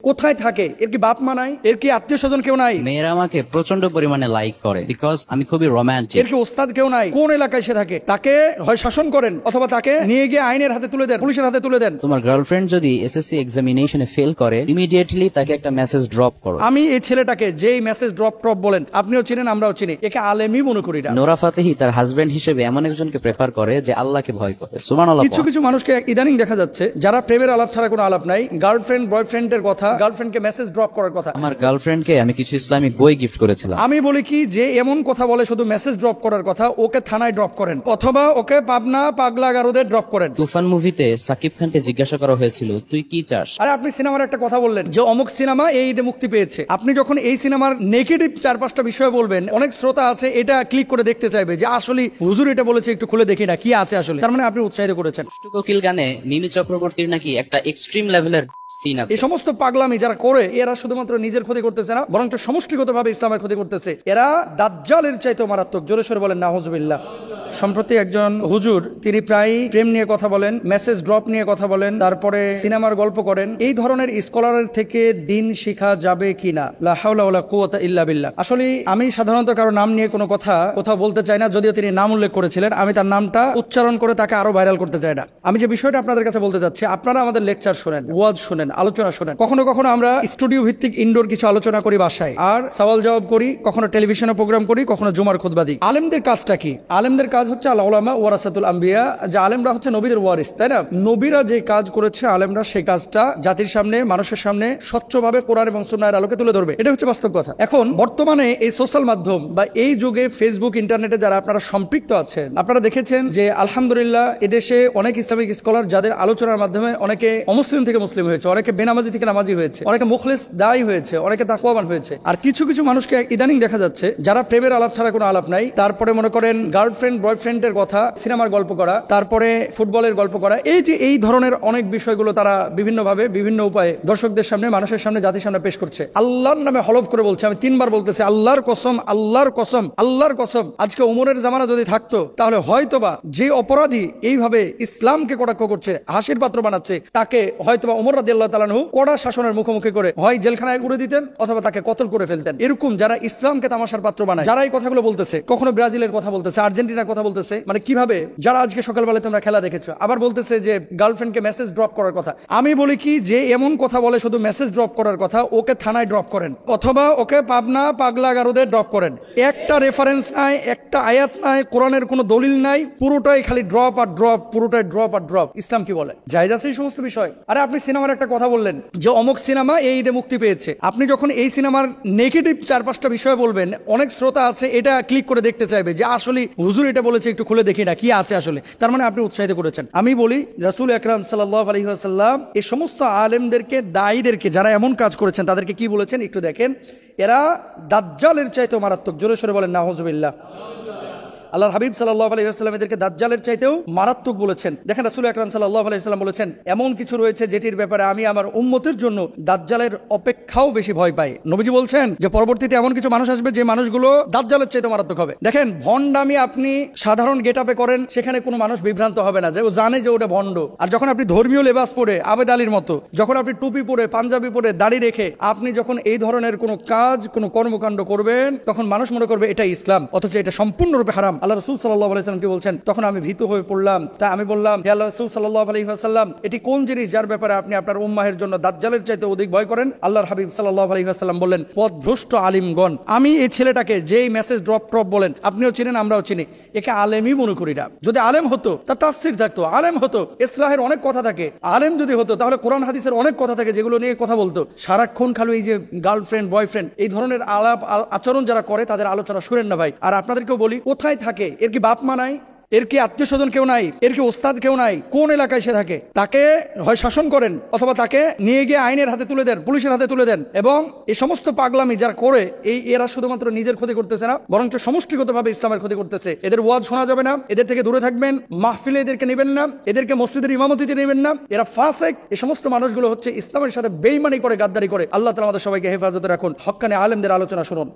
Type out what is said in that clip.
কোথায় থাকে? এর কি বাপ মা নাই? এর কি আত্মীয় স্বজন কেউ নাই? মেয়েরা আমাকে প্রচন্ড পরিমাণে লাইক করে বিকজ আমি খুবই রোমান্টিক। এর কি ওস্তাদ কেউ নাই? কোন এলাকায় সে থাকে? তাকে হয় শাসন করেন অথবা তাকে নিয়ে গিয়ে আইনের হাতে তুলে দেন, পুলিশের হাতে তুলে দেন। তোমার গার্লফ্রেন্ড যদি এসএসসি এক্সামিনেশনে ফেল করে ইমিডিয়েটলি তাকে একটা মেসেজ ড্রপ করো। আমি এই ছেলেটাকে যেই মেসেজ ড্রপ বলেন, আপনিও চিনেন আমরাও চিনি, একে আলেমই মনে করি না। নোরা ফাতেহি তার হাজবেন্ড হিসেবে এমন একজনকে প্রেফার করে যে আল্লাহকে ভয় করে। সুবহানাল্লাহ। কিছু মানুষকে ইদানিং দেখা যাচ্ছে যারা প্রেমের আলাপ ছাড়া কোনো আলাপ নাই, গার্লফ্রেন্ড বয়ফ্রেন্ডের কথা, গার্লফ্রেন্ডকে মেসেজ ড্রপ করার কথা। আমার গার্লফ্রেন্ডকে আমি কিছু ইসলামিক বই গিফট করেছিলাম। আমি বলি কি, যে এমন কথা বলে শুধু মেসেজ ড্রপ করার কথা, ওকে থানায় ড্রপ করেন অথবা ওকে পাবনা পাগলা গারদে ড্রপ করেন। তুফান মুভিতে সাকিব খানকে জিজ্ঞাসা করা হয়েছিল তুই কি চাস। আরে আপনি সিনেমার একটা কথা বললেন যে অমুক সিনেমা এই ঈদে মুক্তি পেয়েছে। আপনি যখন এই সিনেমার নেগেটিভ 4-5টা বিষয় বলবেন, অনেক শ্রোতা আছে এটা ক্লিক করে দেখতে চাইবে যে আসলে হুজুর এটা বলেছে, একটু খুলে দেখি না কি আছে আসলে। তার মানে আপনি উৎসাহিত করেছেন। কোকিল গানে মিমি চক্রবর্তীর নাকি একটা এক্সট্রিম লেভেলের সিন আছে। এই সমস্ত পাগলামি যারা করে, এরা শুধুমাত্র নিজের ক্ষতি করতেছে না, বরং সমষ্টিগতভাবে ইসলামের ক্ষতি করতেছে। এরা দাজ্জালের চাইতেও মারাত্মক। জোরে সোরে বলেন নাউজুবিল্লাহ। সম্প্রতি একজন হুজুর, তিনি প্রায় প্রেম নিয়ে কথা বলেন, মেসেজ ড্রপ নিয়ে কথা বলেন, তারপরে সিনেমার গল্প করেন। এই ধরনের স্কলারের থেকে দিন শিখা যাবে কিনা? লা হাওলা ওয়ালা কুওয়াতা ইল্লা বিল্লাহ। আসলে আমি সাধারণত কারো নাম নিয়ে কোনো কথা বলতে চাই না, যদিও তিনি নাম উল্লেখ করেছিলেন। আমি তার নামটা উচ্চারণ করে তাকে আরো ভাইরাল করতে চাই না। আমি যে বিষয়টা আপনাদের কাছে বলতে চাচ্ছি, আপনারা আমাদের লেকচার শুনেন, ওয়াজ শুনেন, আলোচনা শুনেন। কখনো কখনো আমরা স্টুডিও ভিত্তিক ইনডোর কিছু আলোচনা করি বাসায়, আর সওয়াল জবাব করি, কখনো টেলিভিশনে প্রোগ্রাম করি, কখনো জুমার খুতবা দিই। আলেমদের কাজটা কি? আলেমদের কাজ হচ্ছে আল উলামা ওয়ারাসাতুল আম্বিয়া, যে আলেমরা হচ্ছে নবীদের ওয়ারিস, তাই না? নবীরা যে কাজ করেছে, আলেমরা সেই কাজটা জাতির সামনে, মানুষের সামনে স্বচ্ছভাবে কোরআন এবং সুন্নাহর আলোকে তুলে ধরবে। এটা হচ্ছে বাস্তব কথা। এখন বর্তমানে এই সোশ্যাল মাধ্যম বা এই যুগে ফেসবুক, ইন্টারনেটে যারা আপনারা সম্পৃক্ত আছেন, আপনারা দেখেছেন যে আলহামদুলিল্লাহ এদেশে অনেক ইসলামিক স্কলার যাদের আলোচনার মাধ্যমে অনেকে অমুসলিম থেকে মুসলিম হয়েছে, অনেকে বেনামাজি থেকে নামাজি হয়েছে, অনেকে মুখলিস দায়ী হয়েছে, অনেকে তাকওয়াবান হয়েছে। আর কিছু মানুষকে ইদানিং দেখা যাচ্ছে যারা প্রেমের আলাপ ছাড়া কোনো আলাপ নাই, তারপরে মনে করেন গার্লফ্রেন্ড বয়ফ্রেন্ডের কথা, সিনেমার গল্প করা, তারপরে ফুটবলের গল্প করা, এই ধরনের অনেক বিষয়গুলো তারা বিভিন্নভাবে বিভিন্ন উপায়ে দর্শকদের সামনে, মানুষের সামনে, জাতির সামনে পেশ করছে। আল্লাহর নামে হলফ করে বলছে, আমি 3বার বলতেছি, আল্লাহর কসম, আল্লাহর কসম, আল্লাহর কসম, আজকে ওমরের জামানা যদি থাকতো, তাহলে হয়তোবা যে অপরাধী এইভাবে ইসলামকে কটাক্ষ করছে, হাসির পাত্র বানাচ্ছে, তাকে হয়তোবা ওমর রাদিয়াল্লাহু তাআলা আনহু কড়া শাসনের মুখোমুখি করে হয় জেলখানায় গুঁড়ে দিতেন অথবা তাকে কতল করে ফেলতেন। এরকম যারা ইসলামকে তামাশার পাত্র বানায়, যারা এই কথাগুলো বলতেছে, কখনো ব্রাজিলের কথা বলতেছে, আর্জেন্টিনার কথা বলতেছে, মানে কিভাবে, যারা আজকে সকালবেলায় তোমরা খেলা দেখেছো, আবার বলতেছে যে গার্লফ্রেন্ডকে মেসেজ ড্রপ করার কথা। আমি বলি কি, যে এমন কথা বলে শুধু মেসেজ ড্রপ করার কথা, ওকে থানায় ড্রপ করেন অথবা ওকে পাবনা পাগলা গারদে ড্রপ করেন। একটা রেফারেন্স নাই, একটা আয়াত নাই, কোরআনের কোনো দলিল নাই, পুরোটাই খালি ড্রপ আর ড্রপ, পুরোটাই ড্রপ আর ড্রপ। ইসলাম কি বলে? জায়েজ আছে এই সমস্ত বিষয়? আরে আপনি সিনেমার একটা কথা বললেন যে অমুক সিনেমা এই ঈদে মুক্তি পেয়েছে। আপনি যখন এই সিনেমার নেগেটিভ 4-5টা বিষয় বলবেন, অনেক শ্রোতা আছে এটা ক্লিক করে দেখতে চাইবে যে আসলে হুজুর এটা বলেছে, একটু খুলে দেখি না কি আছে আসলে। তার মানে আপনি উৎসাহিত করেছেন। আমি বলি, রাসূল আকরাম সাল্লাল্লাহু আলাইহি ওয়াসাল্লাম এই সমস্ত আলেমদেরকে, দায়ীদেরকে, যারা এমন কাজ করেছেন, তাদেরকে কি বলেছেন একটু দেখেন। এরা দাজ্জালের চাইতেও মারাত্মক। জোরে সোরে বলেন নাউজুবিল্লাহ। আল্লাহর হাবিব সাল্লাল্লাহু আলাইহি ওয়াসাল্লাম এদেরকে দাজ্জালের চাইতেও মারাত্মক বলেছেন। দেখেন রাসূল আকরাম সাল্লাল্লাহু আলাইহি ওয়াসাল্লাম বলেছেন, এমন কিছু রয়েছে যেটির ব্যাপারে আমি আমার উম্মতের জন্য দাজ্জালের অপেক্ষাও বেশি ভয় পাই। নবীজি বলছেন যে পরবর্তীতে এমন কিছু মানুষ আসবে যে মানুষগুলো দাজ্জালের চাইতে মারাত্মক হবে। দেখেন, ভণ্ডামি আপনি সাধারণ গেটআপে করেন, সেখানে কোনো মানুষ বিভ্রান্ত হবে না, যে ও জানে যে ওটা ভণ্ড। আর যখন আপনি ধর্মীয় লেবাস পরে আবেদ আলীর মতো, যখন আপনি টুপি পরে, পাঞ্জাবি পরে, দাড়ি রেখে আপনি যখন এই ধরনের কোনো কাজ, কোনো কর্মকাণ্ড করবেন, তখন মানুষ মনে করবে এটা ইসলাম, অথচ এটা সম্পূর্ণরূপে হারাম। আল্লাহ রাসূল সাল্লাল্লাহু আলাইহি ওয়াসাল্লাম কি বলছেন? তখন আমি ভীত হয়ে পড়লাম। তাই আমি বললাম, হে আল্লাহ রাসূল সাল্লাল্লাহু আলাইহি ওয়াসাল্লাম, এটি কোন জিনিস যার ব্যাপারে আপনি আপনার উম্মাহের জন্য দাজ্জালের চাইতে অধিক ভয় করেন? আল্লাহর হাবিব সাল্লাল্লাহু আলাইহি ওয়াসাল্লাম বললেন, পথভ্রষ্ট আলিমগণ। আমি এই ছেলেটাকে যেই মেসেজ ড্রপ বলেন, আপনিও চিনেন, আমরাও চিনি, একে আলেমই মনে করি না। যদি আলেম হতো, তার তাফসীর থাকতো, আলেম হতো, ইসলাহের অনেক কথা থাকে। আলেম যদি হতো, তাহলে কোরআন হাদিসের অনেক কথা থাকে যেগুলো নিয়ে কথা বলতো। সারাক্ষণ খালি এই যে গার্লফ্রেন্ড বয়ফ্রেন্ড এই ধরনের আলাপ আচরণ যারা করে, তাদের আলোচনা শুনেন না ভাই। আর আপনাদেরকেও বলি, কোথায় থাকে? এর কি বাপ মা নাই? এর কি আত্মীয় স্বজন কেউ নাই? এর কি ওস্তাদ কেউ নাই? কোন এলাকায় সে থাকে? তাকে হয় শাসন করেন অথবা তাকে নিয়ে গিয়ে আইনের হাতে তুলে দেন, পুলিশের হাতে তুলে দেন। এবং এই সমস্ত পাগলামি যারা করে, এরা শুধুমাত্র নিজের ক্ষতি করতেছে না, বরং সমষ্টিগতভাবে ইসলামের ক্ষতি করতেছে। এদের ওয়াজ শোনা যাবে না, এদের থেকে দূরে থাকবেন, মাহফিলে এদেরকে নেবেন না, এদেরকে মসজিদের ইমামতিতে নেবেন না। এরা ফাসেক। এই সমস্ত মানুষগুলো হচ্ছে ইসলামের সাথে বেঈমানি করে, গাদ্দারি করে। আল্লাহ তাআলা আমাদের সবাইকে হেফাজতে রাখুন। হক্কানি আলেমদের আলোচনা শুনুন।